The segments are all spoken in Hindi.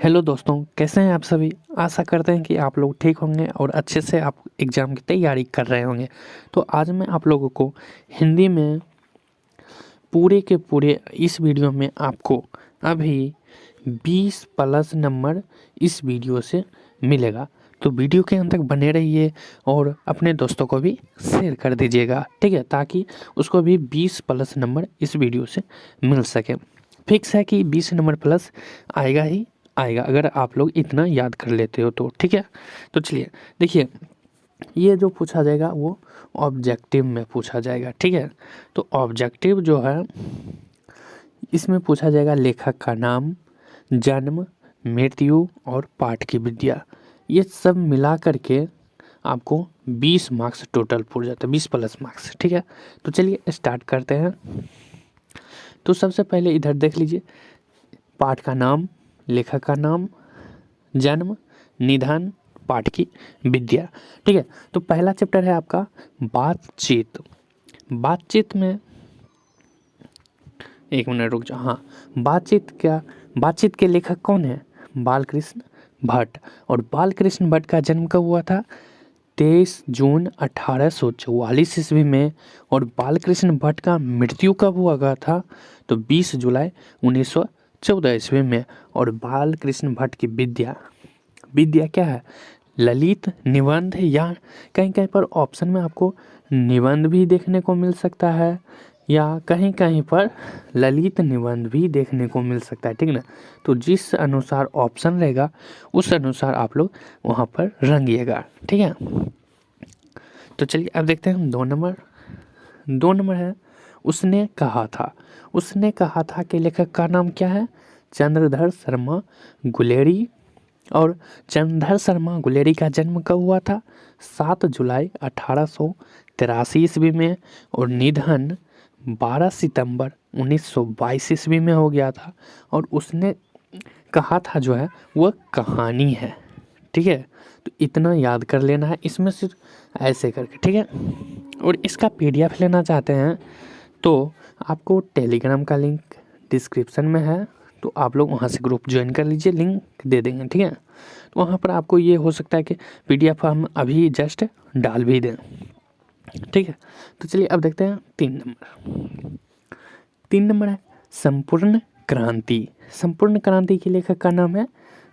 हेलो दोस्तों, कैसे हैं आप सभी। आशा करते हैं कि आप लोग ठीक होंगे और अच्छे से आप एग्ज़ाम की तैयारी कर रहे होंगे। तो आज मैं आप लोगों को हिंदी में पूरे के पूरे इस वीडियो में आपको अभी 20 प्लस नंबर इस वीडियो से मिलेगा। तो वीडियो के अंत तक बने रहिए और अपने दोस्तों को भी शेयर कर दीजिएगा, ठीक है, ताकि उसको भी 20 प्लस नंबर इस वीडियो से मिल सके। फिक्स है कि 20 नंबर प्लस आएगा ही आएगा, अगर आप लोग इतना याद कर लेते हो तो, ठीक है। तो चलिए देखिए, ये जो पूछा जाएगा वो ऑब्जेक्टिव में पूछा जाएगा, ठीक है। तो ऑब्जेक्टिव जो है इसमें पूछा जाएगा लेखक का नाम, जन्म, मृत्यु और पाठ की विद्या। ये सब मिला करके आपको 20 मार्क्स टोटल पूछ जाता है, 20 प्लस मार्क्स, ठीक है। तो चलिए स्टार्ट करते हैं। तो सबसे पहले इधर देख लीजिए, पाठ का नाम, लेखक का नाम, जन्म, निधन, पाठ की विद्या, ठीक है। तो पहला चैप्टर है आपका बातचीत। बातचीत में एक मिनट रुक जाओ। हाँ, बातचीत के लेखक कौन है? बालकृष्ण भट्ट। और बालकृष्ण भट्ट का जन्म कब हुआ था? 23 जून 1844 ईस्वी में। और बालकृष्ण भट्ट का मृत्यु कब हुआ था? तो 20 जुलाई 1914 ईस्वी में। और बालकृष्ण भट्ट की विद्या क्या है? ललित निबंध, या कहीं कहीं पर ऑप्शन में आपको निबंध भी देखने को मिल सकता है, या कहीं कहीं पर ललित निबंध भी देखने को मिल सकता है, ठीक ना। तो जिस अनुसार ऑप्शन रहेगा उस अनुसार आप लोग वहाँ पर रंगिएगा, ठीक है। तो चलिए अब देखते हैं 2 नंबर है उसने कहा था। उसने कहा था के लेखक का नाम क्या है? चंद्रधर शर्मा गुलेरी। और चंद्रधर शर्मा गुलेरी का जन्म कब हुआ था? 7 जुलाई 1883 ईस्वी में। और निधन 12 सितंबर 1922 ईस्वी में हो गया था। और उसने कहा था जो है वह कहानी है, ठीक है। तो इतना याद कर लेना है इसमें, सिर्फ ऐसे करके, ठीक है। और इसका पीडीएफ लेना चाहते हैं तो आपको टेलीग्राम का लिंक डिस्क्रिप्शन में है, तो आप लोग वहाँ से ग्रुप ज्वाइन कर लीजिए, लिंक दे देंगे, ठीक है। तो वहाँ पर आपको ये हो सकता है कि पीडीएफ हम अभी जस्ट डाल भी दें, ठीक है। तो चलिए अब देखते हैं 3 नंबर है संपूर्ण क्रांति। संपूर्ण क्रांति के लेखक का नाम है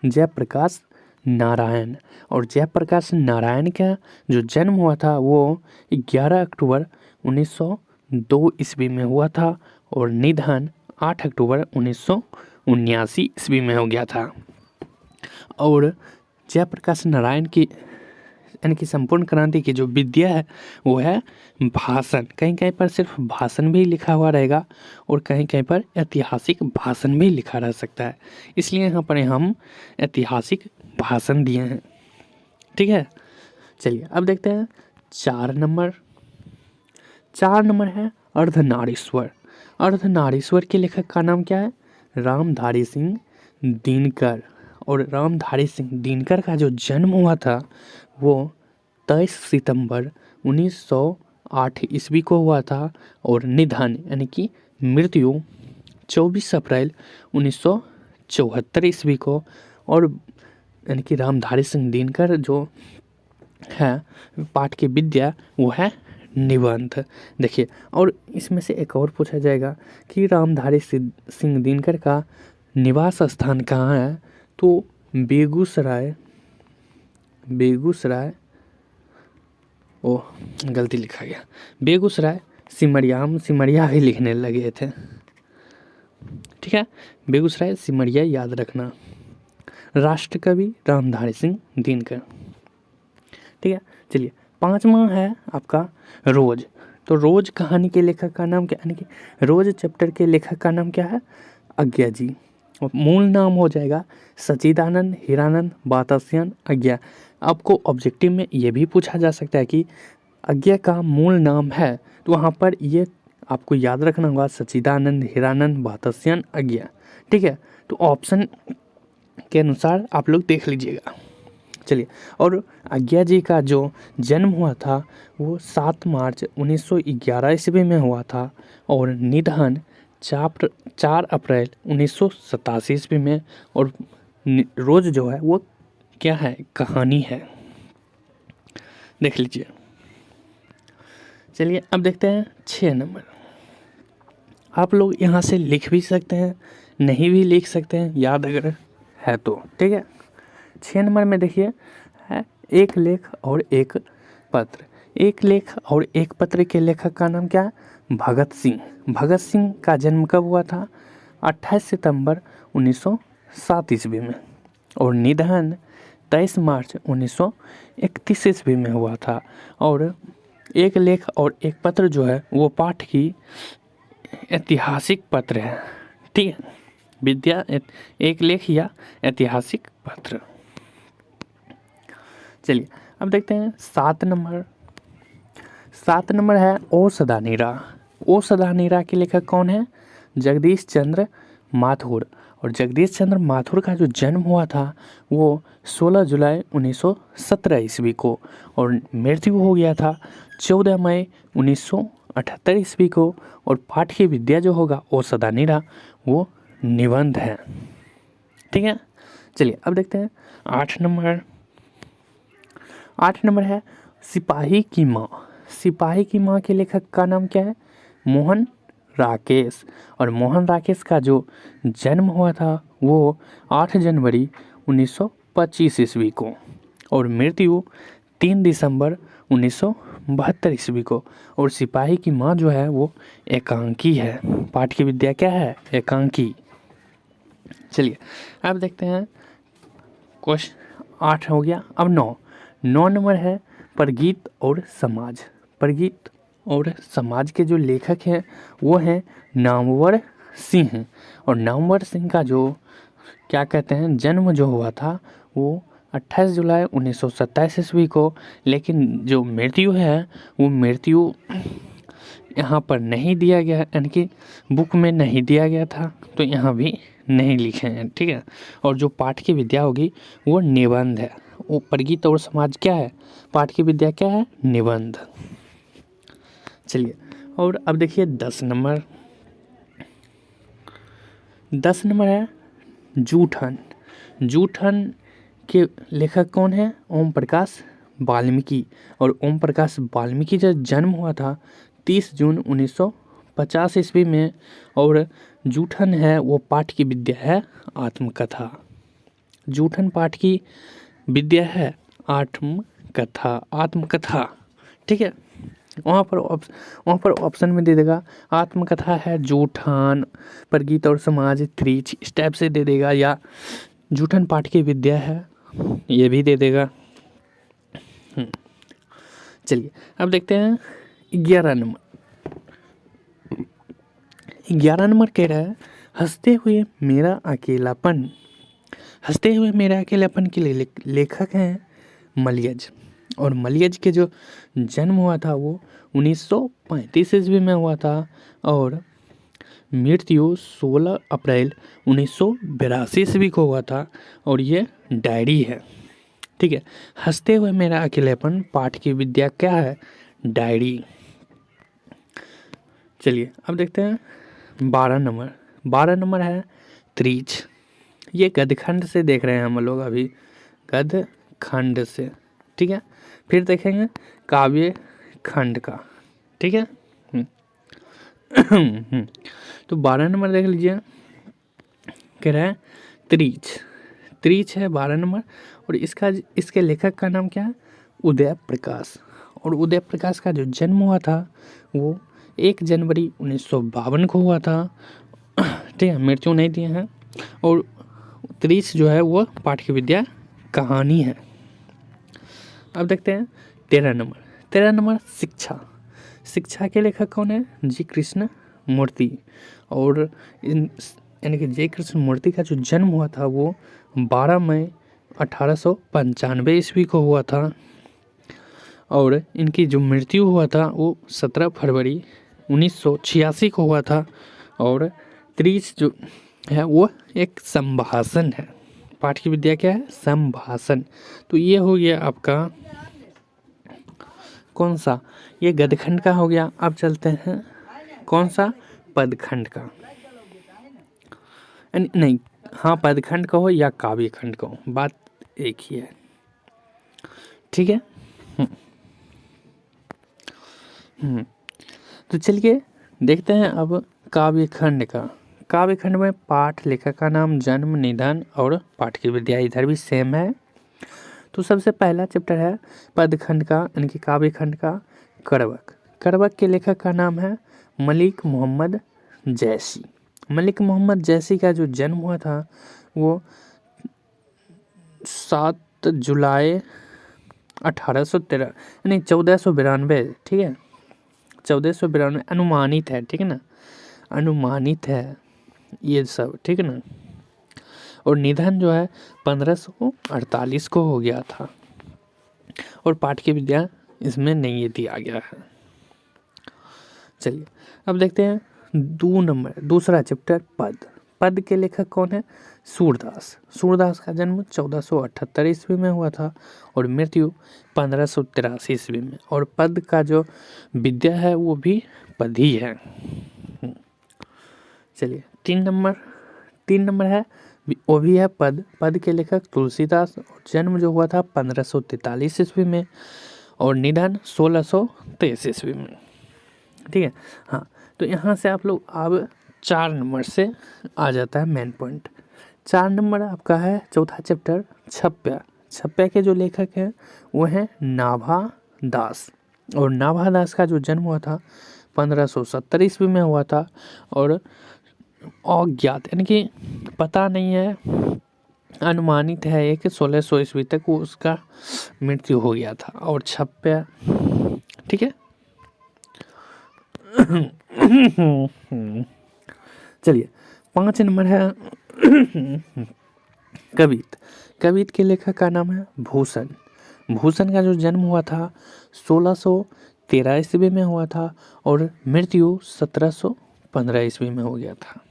जयप्रकाश नारायण। और जयप्रकाश नारायण का जो जन्म हुआ था वो 11 अक्टूबर 1902 ईस्वी में हुआ था। और निधन 8 अक्टूबर 1979 ईस्वी में हो गया था। और जयप्रकाश नारायण की यानी कि संपूर्ण क्रांति की जो विद्या है वो है भाषण। कहीं कहीं पर सिर्फ भाषण भी लिखा हुआ रहेगा और कहीं कहीं पर ऐतिहासिक भाषण भी लिखा रह सकता है, इसलिए यहाँ पर हम ऐतिहासिक भाषण दिए हैं, ठीक है। चलिए अब देखते हैं 4 नंबर है अर्धनारीश्वर। अर्धनारीश्वर के लेखक का नाम क्या है? रामधारी सिंह दिनकर। और रामधारी सिंह दिनकर का जो जन्म हुआ था वो 23 सितंबर 1908 ईस्वी को हुआ था। और निधन यानी कि मृत्यु 24 अप्रैल 1974 ईस्वी को। और यानी कि रामधारी सिंह दिनकर जो है पाठ की विद्या वो है निबंध। देखिए, और इसमें से एक और पूछा जाएगा कि रामधारी सिंह दिनकर का निवास स्थान कहाँ है? तो बेगूसराय ओह गलती लिखा गया, बेगूसराय सिमरिया। हम सिमरिया ही लिखने लगे थे, ठीक है। बेगूसराय सिमरिया याद रखना। राष्ट्र कवि रामधारी सिंह दिनकर, ठीक है। चलिए 5वां है आपका रोज। तो रोज कहानी के लेखक का नाम क्या, यानी कि रोज चैप्टर के लेखक का नाम क्या है? अज्ञा जी। और मूल नाम हो जाएगा सच्चिदानंद हीरानंद बातास्यन अज्ञा। आपको ऑब्जेक्टिव में ये भी पूछा जा सकता है कि अज्ञा का मूल नाम है, तो वहाँ पर ये आपको याद रखना होगा सच्चिदानंद हीरानंद बातास्यन अज्ञा, ठीक है। तो ऑप्शन के अनुसार आप लोग देख लीजिएगा। चलिए, और अज्ञा जी का जो जन्म हुआ था वो 7 मार्च 1911 ईस्वी में हुआ था। और निधन 4 अप्रैल 1987 ईस्वी में। और रोज जो है वो क्या है, कहानी है। देख लीजिए। चलिए अब देखते हैं 6 नंबर। आप लोग यहाँ से लिख भी सकते हैं, नहीं भी लिख सकते हैं, याद अगर है तो, ठीक है। 6 नंबर में देखिए है एक लेख और एक पत्र। एक लेख और एक पत्र के लेखक का नाम क्या है, भगत सिंह। भगत सिंह का जन्म कब हुआ था, 28 सितंबर 1907 ईस्वी में, और निधन 23 मार्च 1931 ईस्वी में हुआ था। और एक लेख और एक पत्र जो है वो पाठ की ऐतिहासिक पत्र है, ठीक है। विद्या एक लेख या ऐतिहासिक पत्र। चलिए अब देखते हैं 7 नंबर। 7 नंबर है ओ सदा नीरा। ओ सदा नीरा के लेखक कौन है, जगदीश चंद्र माथुर। और जगदीश चंद्र माथुर का जो जन्म हुआ था वो 16 जुलाई 1917 ईस्वी को, और मृत्यु हो गया था 14 मई 1978 ईस्वी को। और पाठ की विद्या जो होगा ओ सदा नीरा वो निबंध है, ठीक है। चलिए अब देखते हैं 8 नंबर। 8 नंबर है सिपाही की माँ। सिपाही की माँ के लेखक का नाम क्या है, मोहन राकेश। और मोहन राकेश का जो जन्म हुआ था वो 8 जनवरी 1925 ईस्वी को, और मृत्यु 3 दिसंबर 1972 ईस्वी को। और सिपाही की माँ जो है वो एकांकी है। पाठ की विद्या क्या है, एकांकी। चलिए अब देखते हैं क्वेश्चन 8 हो गया। अब 9 नंबर है परगीत और समाज। परगीत और समाज के जो लेखक हैं वो हैं नामवर सिंह। और नामवर सिंह का जो क्या कहते हैं जन्म जो हुआ था वो 28 जुलाई 1927 ईस्वी को, लेकिन जो मृत्यु है वो मृत्यु यहाँ पर नहीं दिया गया, यानी कि बुक में नहीं दिया गया था, तो यहाँ भी नहीं लिखे हैं, ठीक है। और जो पाठ की विद्या होगी वो निबंध है। वो परगीत और समाज क्या है, पाठ की विद्या क्या है, निबंध। चलिए और अब देखिए 10 नंबर। 10 नंबर है जूठन। जूठन के लेखक कौन है, ओम प्रकाश वाल्मीकि। और ओम प्रकाश वाल्मीकि का जन्म हुआ था 30 जून 1950 ईस्वी में। और जूठन है वो पाठ की विद्या है आत्मकथा। जूठन पाठ की विद्या है आत्मकथा, आत्मकथा, ठीक है। वहाँ पर ऑप्शन में दे देगा आत्मकथा है जूठन, परगीत और समाज 3 इस टाइप से दे देगा, या जूठन पाठ की विद्या है ये भी दे देगा। चलिए अब देखते हैं 11 नंबर। 11 नंबर कह रहा है हंसते हुए मेरा अकेलापन। हंसते हुए मेरा अकेलापन के लेखक हैं मलियज। और मलियज के जो जन्म हुआ था वो 1935 ईस्वी में हुआ था, और मृत्यु 16 अप्रैल 1982 ईस्वी को हुआ था। और ये डायरी है, ठीक है। हंसते हुए मेरा अकेलापन पाठ की विद्या क्या है, डायरी। चलिए अब देखते हैं 12 नंबर। 12 नंबर है त्रिच। ये गदखंड से देख रहे हैं हम लोग अभी, गदखंड से, ठीक है। फिर देखेंगे काव्य खंड का, ठीक है। तो 12 नंबर देख लीजिए, कह रहा है त्रिच। त्रिच है 12 नंबर। और इसके लेखक का नाम क्या है, उदय प्रकाश। और उदय प्रकाश का जो जन्म हुआ था वो 1 जनवरी 1952 को हुआ था, ठीक है। मृत्यु नहीं दिए हैं। और त्रिच जो है वो पाठ की विद्या कहानी है। अब देखते हैं 13 नंबर। 13 नंबर शिक्षा। शिक्षा के लेखक कौन है, जी कृष्ण मूर्ति। और यानी कि जी कृष्ण मूर्ति का जो जन्म हुआ था वो 12 मई 1895 ईस्वी को हुआ था। और इनकी जो मृत्यु हुआ था वो 17 फरवरी 1986 को हुआ था। और त्रिच जो है वो एक संभाषण है। पाठ की विद्या क्या है, संभाषण। तो ये हो गया आपका कौन सा, ये गदखंड का हो गया। अब चलते हैं कौन सा, पदखंड का, नहीं हाँ, पदखंड कहो या काव्य खंड कहो, बात एक ही है, ठीक है। तो चलिए देखते हैं अब काव्य खंड का। काव्य खंड में पाठ, लेखक का नाम, जन्म, निधन और पाठ की विद्या इधर भी सेम है। तो सबसे पहला चैप्टर है पदखंड का, यानी कि काव्य खंड का, करवक। करवक के लेखक का नाम है मलिक मोहम्मद जैसी। मलिक मोहम्मद जैसी का जो जन्म हुआ था वो 7 जुलाई 1813 नहीं 1492, ठीक है, 1492 अनुमानित है, ठीक है ना, अनुमानित है ये सब, ठीक है ना। और निधन जो है 1548 को हो गया था। और पाठ की विद्या इसमें नहीं दिया गया है। चलिए अब देखते हैं दूसरा चैप्टर पद। पद के लेखक कौन है? सूरदास। सूरदास का जन्म 1478 ईस्वी में हुआ था और मृत्यु 1583 ईस्वी में। और पद का जो विद्या है वो भी पद ही है। चलिए 3 नंबर है, वो भी है पद। पद के लेखक तुलसीदास। जन्म जो हुआ था 1543 ईस्वी में और निधन 1623 ईस्वी में, ठीक है। हाँ, तो यहाँ से आप लोग अब 4 नंबर से आ जाता है मेन पॉइंट। 4 नंबर आपका है चौथा चैप्टर छप्या। छप्या के जो लेखक हैं वो हैं नाभा दास। और नाभा दास का जो जन्म हुआ था 1570 ईस्वी में हुआ था और अज्ञात, यानी कि पता नहीं है, अनुमानित है एक 1600 ईस्वी तक वो उसका मृत्यु हो गया था। और छप्या, ठीक है। चलिए 5 नंबर है कवित। कवित के लेखक का नाम है भूषण। भूषण का जो जन्म हुआ था 1613 ईस्वी में हुआ था और मृत्यु 1715 ईस्वी में हो गया था।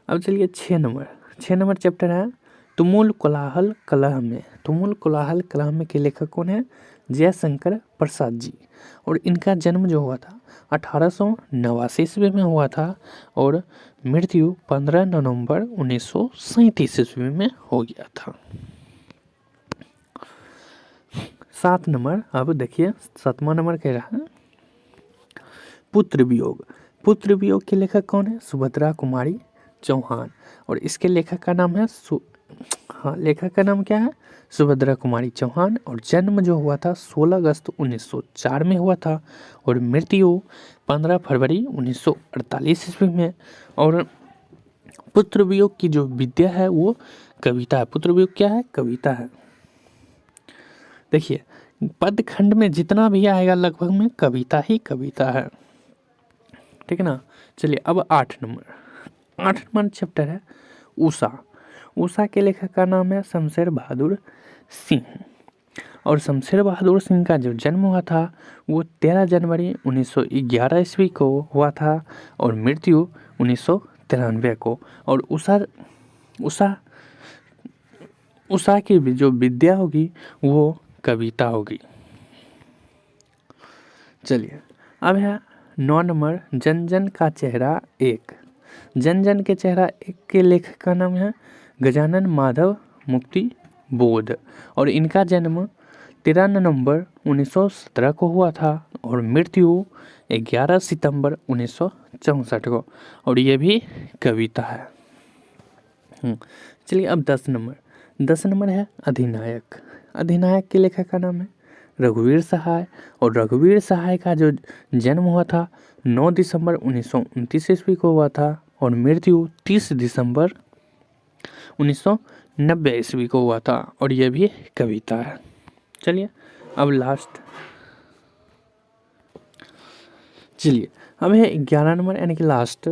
अब चलिए 6 नंबर चैप्टर है तुमुल कोलाहल कलह में। तुमुल कोलाहल कलह में के लेखक कौन है? जयशंकर प्रसाद जी। और इनका जन्म जो हुआ था 1889 ईस्वी में हुआ था और मृत्यु 15 नवंबर 1937 ईस्वी में हो गया था। 7 नंबर, अब देखिए 7वां नंबर कह रहा है पुत्र वियोग। पुत्र वियोग के लेखक कौन है? सुभद्रा कुमारी चौहान। और इसके लेखक का नाम है लेखक का नाम क्या है? सुभद्रा कुमारी चौहान। और जन्म जो हुआ था 16 अगस्त 1904 में हुआ था और मृत्यु 15 फरवरी 1948 ईस्वी में। और पुत्र वियोग की जो विद्या है वो कविता है। पुत्र वियोग क्या है? कविता है। देखिए पद खंड में जितना भी आएगा लगभग में कविता ही कविता है, ठीक है ना। चलिए अब 8 नंबर चैप्टर है उषा। उषा के लेखक का नाम है शमशेर बहादुर सिंह। और शमशेर बहादुर सिंह का जो जन्म हुआ था वो 13 जनवरी 1911 ईस्वी को हुआ था और मृत्यु 1993 को। और उषा की जो विद्या होगी वो कविता होगी। चलिए अब है 9 नंबर जन जन का चेहरा एक। जन जन के चेहरा एक के लेखक का नाम है गजानन माधव मुक्ति बोध। और इनका जन्म 13 नवंबर 1917 को हुआ था और मृत्यु 11 सितंबर 1964 को। और ये भी कविता है। चलिए अब 10 नंबर है अधिनायक। अधिनायक के लेखक का नाम है रघुवीर सहाय। और रघुवीर सहाय का जो जन्म हुआ था 9 दिसंबर 1929 ईस्वी को हुआ था और मृत्यु 30 दिसंबर 1990 ईस्वी को हुआ था। और यह भी कविता है। चलिए अब लास्ट, चलिए अब है 11 नंबर यानी कि लास्ट,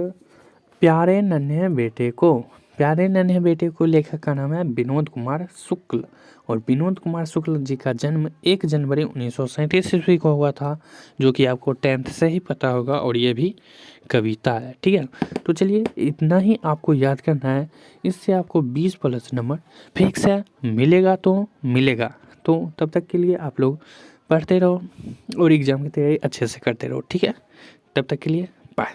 प्यारे नन्हे बेटे को। प्यारे नन्हे बेटे को लेखक का नाम है विनोद कुमार शुक्ल। और विनोद कुमार शुक्ल जी का जन्म 1 जनवरी 1937 ईस्वी को हुआ था, जो कि आपको 10th से ही पता होगा। और ये भी कविता है, ठीक है। तो चलिए इतना ही आपको याद करना है, इससे आपको 20+ नंबर फिक्स है। मिलेगा तो मिलेगा। तो तब तक के लिए आप लोग पढ़ते रहो और एग्ज़ाम की तैयारी अच्छे से करते रहो, ठीक है। तब तक के लिए बाय।